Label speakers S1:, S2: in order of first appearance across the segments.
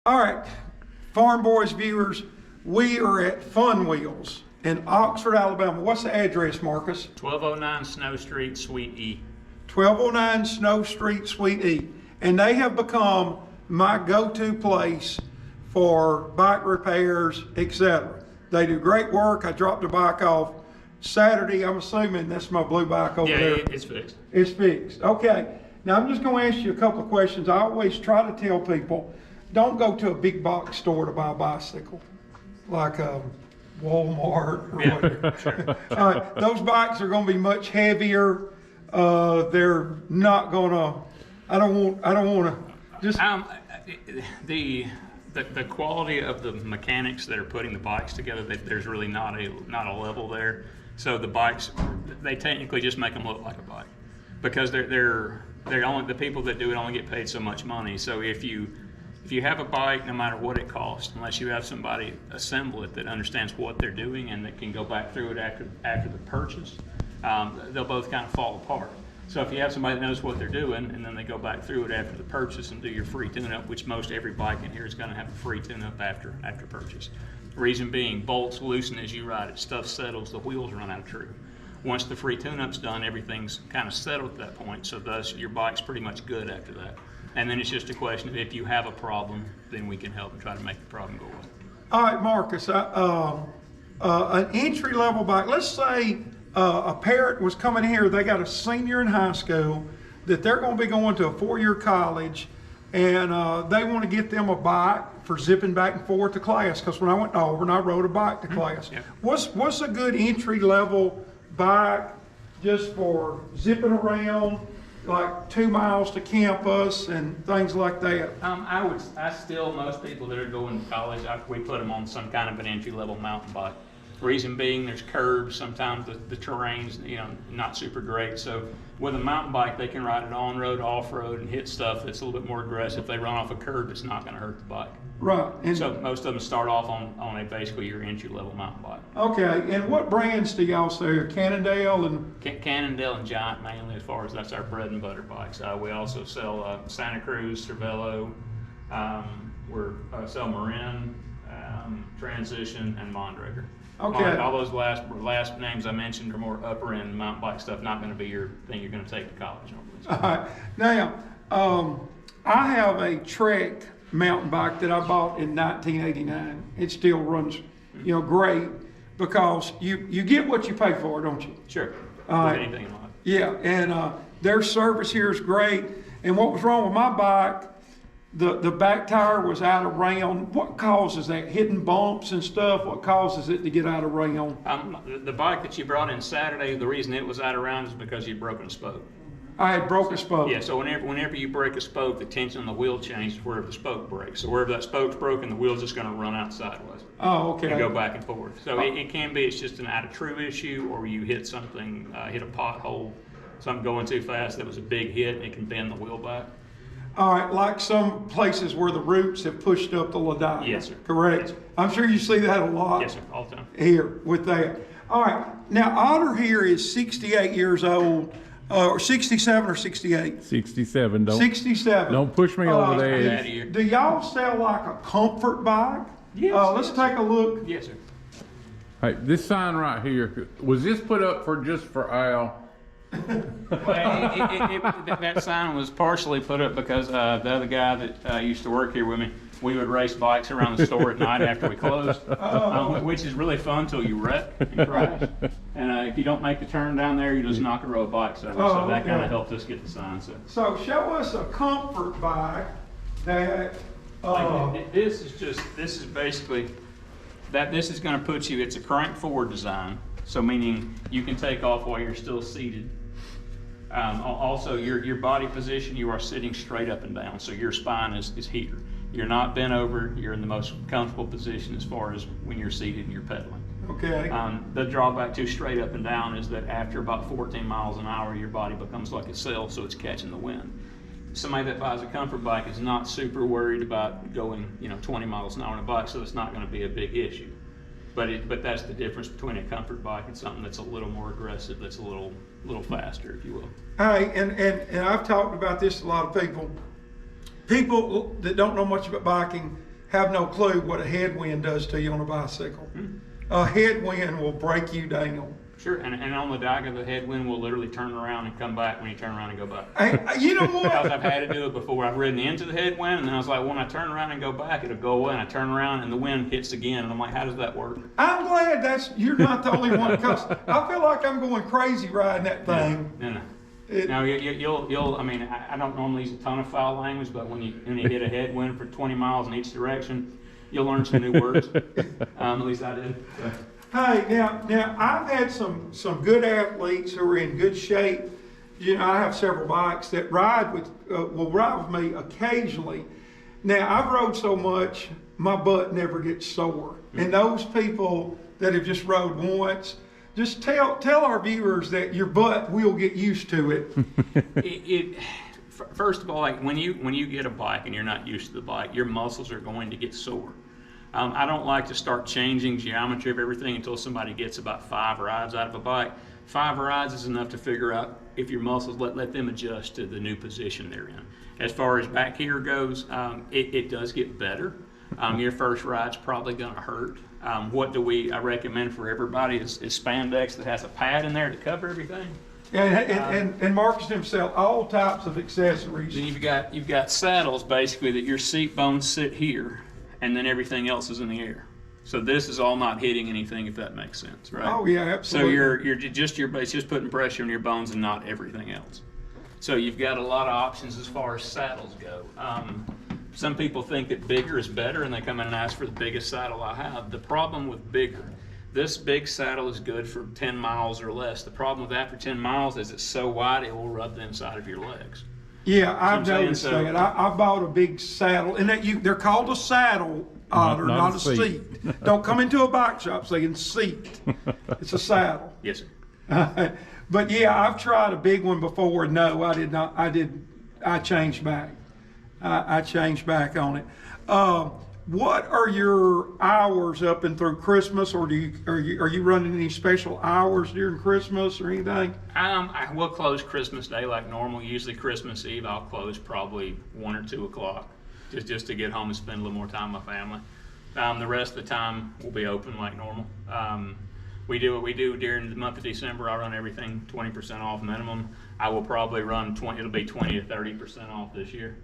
S1: All right, Farm Boys viewers, we are at Fun Wheels in Oxford, Alabama. What's the address, Marcus?
S2: 1209 Snow Street, Suite E.
S1: 1209 Snow Street, Suite E. And they have become my go-to place for bike repairs, etc. They do great work. I dropped a bike off Saturday. I'm assuming that's my blue bike over there.
S2: Yeah, it's fixed.
S1: It's fixed. Okay. Now I'm just going to ask you a couple of questions. I always try to tell people, don't go to a big box store to buy a bicycle, like Walmart or whatever.
S2: Sure.
S1: Those bikes are going to be much heavier. They're not going to. I don't want to just.
S2: The quality of the mechanics that are putting the bikes together, there's really not a level there. So the bikes, they technically just make them look like a bike, because they're only, the people that do it only get paid so much money. So if you have a bike, no matter what it costs, unless you have somebody assemble it that understands what they're doing and that can go back through it after the purchase, they'll both kind of fall apart. So if you have somebody that knows what they're doing, and then they go back through it after the purchase and do your free tune-up, which most every bike in here is going to have a free tune-up after purchase. Reason being, bolts loosen as you ride it, stuff settles, the wheels run out of true. Once the free tune-up's done, everything's kind of settled at that point, so thus your bike's pretty much good after that. And then it's just a question of if you have a problem, then we can help and try to make the problem go away.
S1: All right, Marcus. An entry-level bike. Let's say a parent was coming here. They got a senior in high school that they're going to be going to a 4-year college, and they want to get them a bike for zipping back and forth to class. Because when I went to Auburn, I rode a bike to class.
S2: Yeah.
S1: What's a good entry-level bike just for zipping around, like 2 miles to campus and things like that?
S2: Most people that are going to college, we put them on some kind of an entry-level mountain bike. Reason being, there's curves. Sometimes the terrain's not super great. So with a mountain bike, they can ride it on road, off road, and hit stuff that's a little bit more aggressive. If they run off a curb, it's not going to hurt the bike.
S1: Right. And
S2: so most of them start off on a basically your entry-level mountain bike.
S1: Okay. And what brands do y'all sell? Cannondale and
S2: Cannondale and Giant mainly, as far as that's our bread and butter bikes. We also sell Santa Cruz, Cervelo. We sell Marin, Transition, and Mondraker.
S1: okay.
S2: All those last names I mentioned are more upper end mountain bike stuff. Not going to be your thing you're going to take to college.
S1: All right. Now, I have a Trek mountain bike that I bought in 1989. It still runs, great, because you get what you pay for, don't you?
S2: Sure. Anything in life.
S1: Yeah, and their service here is great. And what was wrong with my bike? The back tire was out of round. What causes that? Hitting bumps and stuff? What causes it to get out of round?
S2: The bike that you brought in Saturday, the reason it was out of round is because you'd broken a spoke.
S1: I had broke a spoke.
S2: Yeah, so whenever you break a spoke, the tension on the wheel changes wherever the spoke breaks. So wherever that spoke's broken, the wheel's just going to run out sideways.
S1: Oh, okay.
S2: And go back and forth. So it can be, it's just an out of true issue, or you hit something, hit a pothole, something going too fast that was a big hit, and it can bend the wheel back.
S1: All right, like some places where the roots have pushed up the ladder.
S2: Yes, sir.
S1: Correct?
S2: Yes, sir.
S1: I'm sure you see that a lot.
S2: Yes, sir, all the time.
S1: Here with that. All right, now Otter here is 68 years old, or 67 or 68?
S3: 67.
S1: 67.
S3: Don't push me over the
S2: That
S3: edge.
S2: year.
S1: Do y'all sell like a comfort bike?
S2: Yes.
S1: Let's take a look.
S2: Yes, sir.
S3: Hey, this sign right here, was this put up just for Al?
S2: That sign was partially put up because the other guy that used to work here with me, we would race bikes around the store at night after we closed, which is really fun until you wreck and crash. And if you don't make the turn down there, you just knock a row of bikes over. So that kind of helped us get the sign set.
S1: So show us a comfort bike that.
S2: This is basically that. This is going to put you. It's a crank forward design, so meaning you can take off while you're still seated. Also, your body position, you are sitting straight up and down, so your spine is here. You're not bent over. You're in the most comfortable position as far as when you're seated and you're pedaling.
S1: Okay.
S2: The drawback to straight up and down is that after about 14 miles an hour, your body becomes like a sail, so it's catching the wind. Somebody that buys a comfort bike is not super worried about going 20 miles an hour on a bike, so it's not going to be a big issue. But that's the difference between a comfort bike and something that's a little more aggressive, that's a little faster, if you will.
S1: Hey, and I've talked about this to a lot of people. People that don't know much about biking, have no clue what a headwind does to you on a bicycle. A headwind will break you down.
S2: Sure, and on the Diga, the headwind will literally turn around and come back when you turn around and go back.
S1: You know
S2: Because
S1: what?
S2: I've had to do it before. I've ridden into the headwind, and then I was like, when I turn around and go back, it'll go away, and I turn around and the wind hits again, and I'm like, how does that work?
S1: I'm glad you're not the only one, because I feel like I'm going crazy riding that thing.
S2: No.
S1: It-
S2: No, you'll. I mean, I don't normally use a ton of foul language, but when you hit a headwind for 20 miles in each direction, you'll learn some new words. At least I did. So.
S1: Hey, now I've had some good athletes who are in good shape. You know, I have several bikes that will ride with me occasionally. Now I've rode so much, my butt never gets sore. And those people that have just rode once, just tell our viewers that your butt will get used to it.
S2: First of all, like when you get a bike and you're not used to the bike, your muscles are going to get sore. I don't like to start changing geometry of everything until somebody gets about 5 rides out of a bike. 5 rides is enough to figure out if your muscles, let them adjust to the new position they're in. As far as back here goes, it does get better. Your first ride's probably going to hurt. What I recommend for everybody is spandex that has a pad in there to cover everything.
S1: And Marcus himself, all types of accessories.
S2: Then you've got saddles basically that your seat bones sit here, and then everything else is in the air. So this is all not hitting anything, if that makes sense, right?
S1: Oh yeah, absolutely.
S2: So you're just putting pressure on your bones and not everything else. So you've got a lot of options as far as saddles go. Some people think that bigger is better, and they come in and ask for the biggest saddle I have. The problem with bigger, this big saddle is good for 10 miles or less. The problem with that for 10 miles is it's so wide it will rub the inside of your legs.
S1: Yeah, I've
S2: So I'm
S1: noticed
S2: saying,
S1: that. I bought a big saddle, and they're called a saddle, Otter,
S3: Not
S1: not
S3: a
S1: a seat. Don't come into a bike shop saying seat. It's a saddle.
S2: Yes, sir.
S1: But yeah, I've tried a big one before. No, I did not. I changed back. I changed back on it. What are your hours up and through Christmas, or are you running any special hours during Christmas or anything?
S2: I will close Christmas Day like normal. Usually Christmas Eve I'll close probably 1 or 2 o'clock, just to get home and spend a little more time with my family. The rest of the time we'll be open like normal. We do what we do during the month of December. I run everything 20% off minimum. I will probably run 20. It'll be 20 to 30% off this year,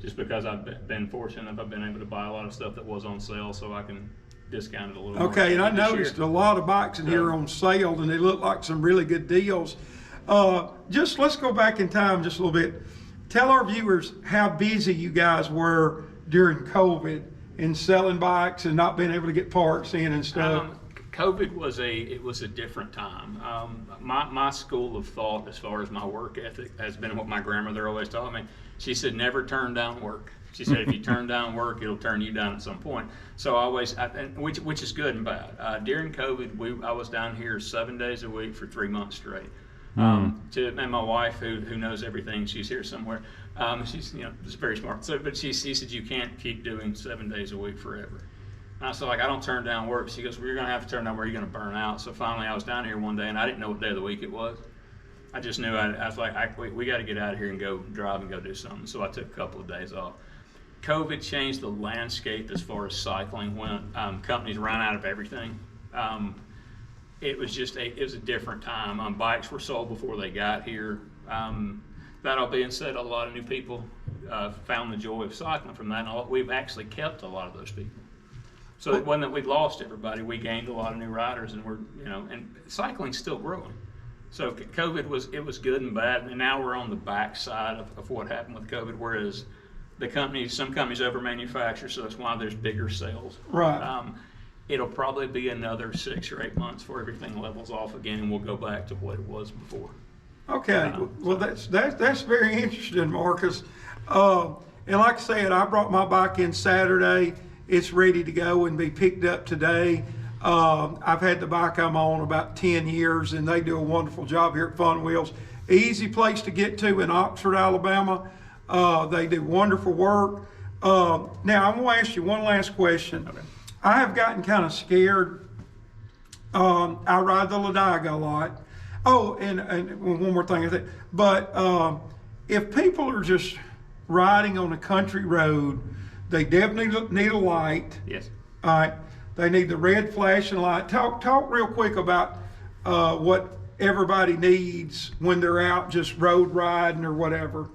S2: just because I've been fortunate enough. I've been able to buy a lot of stuff that was on sale, so I can discount it a little more.
S1: Okay, and I
S2: this year.
S1: noticed a lot of bikes in here on sale, and they look like some really good deals. Let's go back in time just a little bit. Tell our viewers how busy you guys were during COVID in selling bikes and not being able to get parts in and stuff.
S2: COVID was a different time. My school of thought, as far as my work ethic, has been what my grandmother always taught me. She said, never turn down work. She said, if you turn down work, it'll turn you down at some point. So which is good and bad. During COVID, I was down here 7 days a week for 3 months straight. And my wife, who knows everything, she's here somewhere. She's just very smart. So, but she said, you can't keep doing 7 days a week forever. And I said, I don't turn down work. She goes, well, you're going to have to turn down work. You're going to burn out. So finally, I was down here one day, and I didn't know what day of the week it was. I just knew I was like, we got to get out of here and go drive and go do something. So I took a couple of days off. COVID changed the landscape as far as cycling went. Companies ran out of everything. It was a different time. Bikes were sold before they got here. That all being said, a lot of new people found the joy of cycling from that. And we've actually kept a lot of those people. So it wasn't that we lost everybody. We gained a lot of new riders, and and cycling's still growing. So COVID was good and bad, and now we're on the backside of what happened with COVID. Whereas some companies over manufacture, so that's why there's bigger sales.
S1: Right.
S2: It'll probably be another 6 or 8 months before everything levels off again, and we'll go back to what it was before.
S1: Okay, well that's very interesting, Marcus. And like I said, I brought my bike in Saturday. It's ready to go and be picked up today. I've had the bike I'm on about 10 years, and they do a wonderful job here at Fun Wheels. Easy place to get to in Oxford, Alabama. They do wonderful work. Now I'm going to ask you one last question.
S2: Okay.
S1: I have gotten kind of scared. I ride the Ladiga a lot. Oh, and one more thing I think. But if people are just riding on a country road, They definitely need a light.
S2: Yes.
S1: All right. They need the red flashing light. Talk real quick about what everybody needs when they're out just road riding or whatever.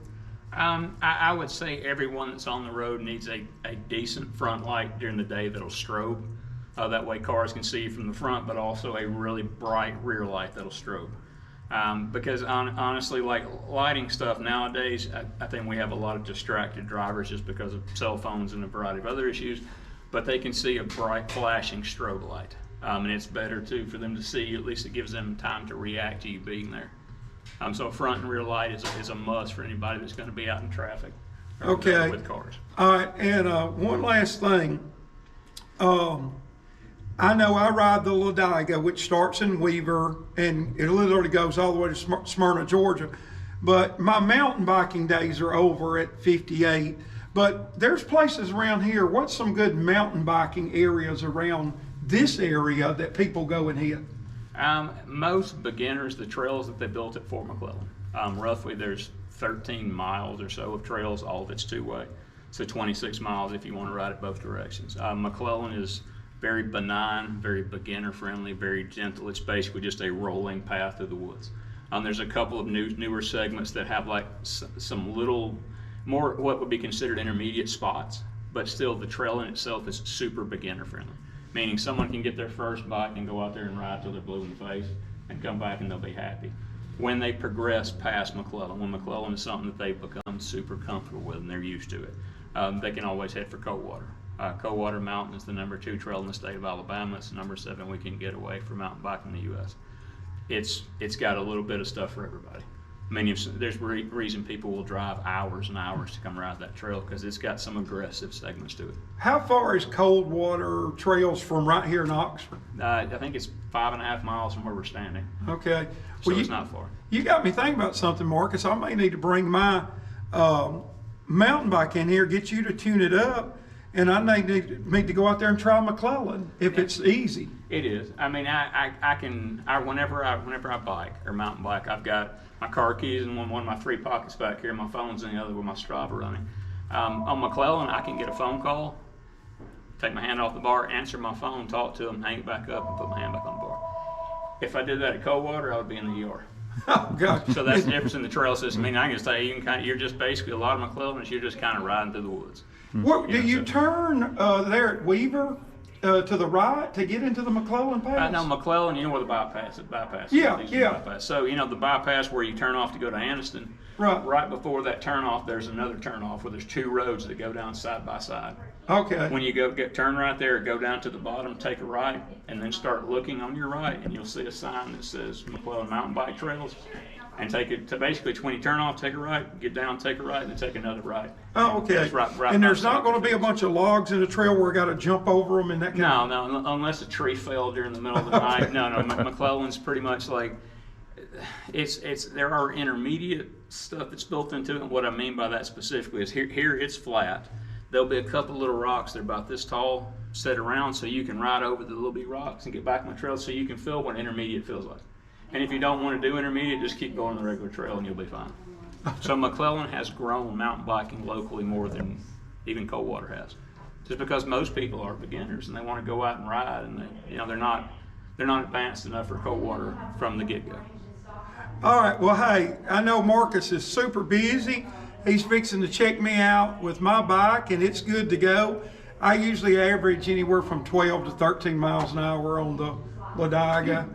S2: I would say everyone that's on the road needs a decent front light during the day that'll strobe. That way cars can see you from the front, but also a really bright rear light that'll strobe. Because honestly, like lighting stuff nowadays, I think we have a lot of distracted drivers just because of cell phones and a variety of other issues, but they can see a bright flashing strobe light. And it's better too for them to see you. At least it gives them time to react to you being there. So a front and rear light is a must for anybody that's going to be out in traffic or
S1: Okay.
S2: with cars.
S1: All right, and one last thing. I know I ride the Ladiga, which starts in Weaver, and it literally goes all the way to Smyrna, Georgia. But my mountain biking days are over at 58. But there's places around here. What's some good mountain biking areas around this area that people go and hit?
S2: Most beginners, the trails that they built at Fort McClellan, roughly there's 13 miles or so of trails, all of it's two-way. So 26 miles if you want to ride it both directions. McClellan is very benign, very beginner friendly, very gentle. It's basically just a rolling path through the woods. There's a couple of newer segments that have like some little more what would be considered intermediate spots, but still the trail in itself is super beginner friendly. Meaning someone can get their first bike and go out there and ride till they're blue in the face and come back and they'll be happy. When they progress past McClellan, when McClellan is something that they've become super comfortable with and they're used to it, they can always head for Coldwater. Coldwater Mountain is the #2 trail in the state of Alabama. It's the #7 weekend getaway for mountain biking in the U.S. It's got a little bit of stuff for everybody. I mean, there's reason people will drive hours and hours to come ride that trail because it's got some aggressive segments to it.
S1: How far is Coldwater Trails from right here in Oxford?
S2: I think it's 5.5 miles from where we're standing,
S1: Okay.
S2: so
S1: Well,
S2: it's not far.
S1: You got me thinking about something, Marcus. I may need to bring my mountain bike in here, get you to tune it up, and I need to go out there and try McClellan if it's easy.
S2: It is. I mean, whenever I bike or mountain bike, I've got my car keys in one of my 3 pockets back here, my phone's in the other with my Strava running. On McClellan, I can get a phone call, take my hand off the bar, answer my phone, talk to them, hang it back up, and put my hand back on the bar. If I did that at Coldwater, I would be in the ER.
S1: Oh, gosh.
S2: So that's the difference in the trail system. I mean, I can say you're just basically a lot of McClellan is you're just kind of riding through the woods.
S1: What, do you turn there at Weaver to the right to get into the McClellan Pass?
S2: No, McClellan, you know where the bypass is.
S1: Yeah,
S2: These
S1: yeah.
S2: bypass. So, the bypass where you turn off to go to Anniston, right before that turnoff, there's another turnoff where there's 2 roads that go down side by side.
S1: Okay.
S2: When you turn right there, go down to the bottom, take a right, and then start looking on your right, and you'll see a sign that says McClellan Mountain Bike Trails. And take it to basically when you turn off, take a right, get down, take a right, and then take another right.
S1: Oh, okay.
S2: That's right
S1: and there's not going to be a bunch of logs in the trail where I got to jump over them and that kind of.
S2: No, unless a tree fell during the middle of the night. No, McClellan's pretty much like there are intermediate stuff that's built into it, and what I mean by that specifically is here it's flat. There'll be a couple little rocks that are about this tall set around so you can ride over the little bitty rocks and get back on the trail so you can feel what intermediate feels like. And if you don't want to do intermediate, just keep going the regular trail and you'll be fine. So McClellan has grown mountain biking locally more than even Coldwater has. Just because most people are beginners and they want to go out and ride, and they're not advanced enough for Coldwater from the get-go.
S1: All right. Well, hey, I know Marcus is super busy. He's fixing to check me out with my bike, and it's good to go. I usually average anywhere from 12 to 13 miles an hour on the Ladiga.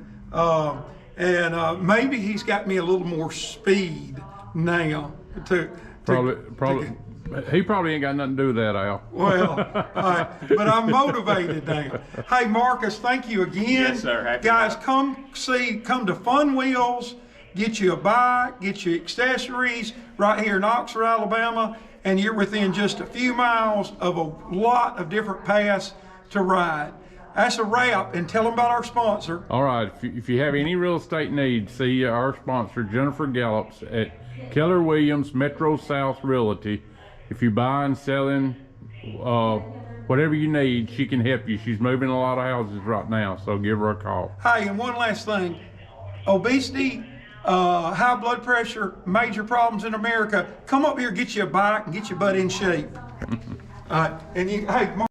S1: And maybe he's got me a little more speed now.
S3: Probably. He probably ain't got nothing to do with that, Al.
S1: Well, but I'm motivated now. Hey, Marcus, thank you again.
S2: Yes, sir. Happy
S1: Guys,
S2: to
S1: come to Fun Wheels, get you a bike, get you accessories right here in Oxford, Alabama, and you're within just a few miles of a lot of different paths to ride. That's a wrap, and tell them about our sponsor.
S3: All right, if you have any real estate needs, see our sponsor, Jennifer Gallops at Keller Williams Metro South Realty. If you're buying, selling, whatever you need, she can help you. She's moving a lot of houses right now, so give her a call.
S1: Hey, and one last thing. Obesity, high blood pressure, major problems in America. Come up here, get you a bike, and get your butt in shape. And you, hey, Mark,